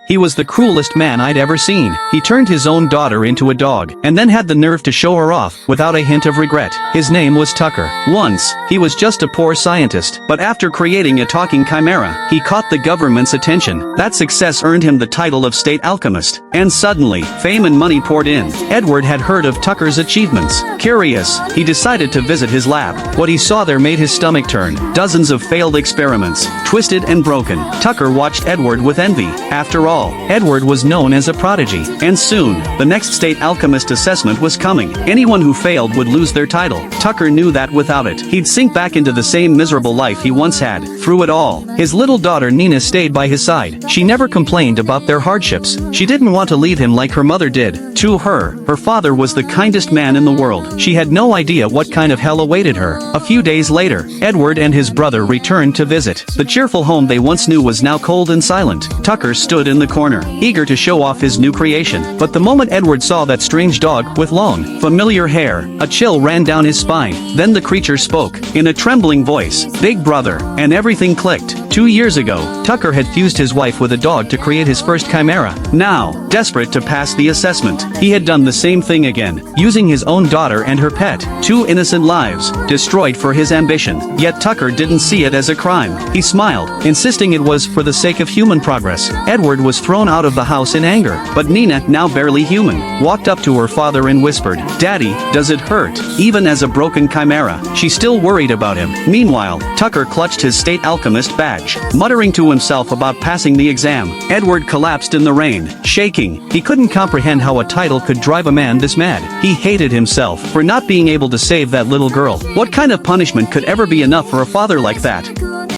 He was the cruelest man I'd ever seen. He turned his own daughter into a dog, and then had the nerve to show her off, without a hint of regret. His name was Tucker. Once, he was just a poor scientist, but after creating a talking chimera, he caught the government's attention. That success earned him the title of state alchemist. And suddenly, fame and money poured in. Edward had heard of Tucker's achievements. Curious, he decided to visit his lab. What he saw there made his stomach turn. Dozens of failed experiments, twisted and broken. Tucker watched Edward with envy. After all, Edward was known as a prodigy. And soon, the next state alchemist assessment was coming. Anyone who failed would lose their title. Tucker knew that without it, he'd sink back into the same miserable life he once had. Through it all, his little daughter Nina stayed by his side. She never complained about their hardships. She didn't want to leave him like her mother did. To her, her father was the kindest man in the world. She had no idea what kind of hell awaited her. A few days later, Edward and his brother returned to visit. The cheerful home they once knew was now cold and silent. Tucker stood in the corner, eager to show off his new creation. But the moment Edward saw that strange dog with long, familiar hair, a chill ran down his spine. Then the creature spoke, in a trembling voice, "Big brother," and everything clicked. 2 years ago, Tucker had fused his wife with a dog to create his first chimera. Now, desperate to pass the assessment, he had done the same thing again, using his own daughter and her pet. 2 innocent lives, destroyed for his ambition. Yet Tucker didn't see it as a crime. He smiled, insisting it was for the sake of human progress. Edward was thrown out of the house in anger, but Nina, now barely human, walked up to her father and whispered, "Daddy, does it hurt?" Even as a broken chimera, she still worried about him. Meanwhile, Tucker clutched his state alchemist badge, muttering to himself about passing the exam. Edward collapsed in the rain, shaking. He couldn't comprehend how a title could drive a man this mad. He hated himself for not being able to save that little girl. What kind of punishment could ever be enough for a father like that?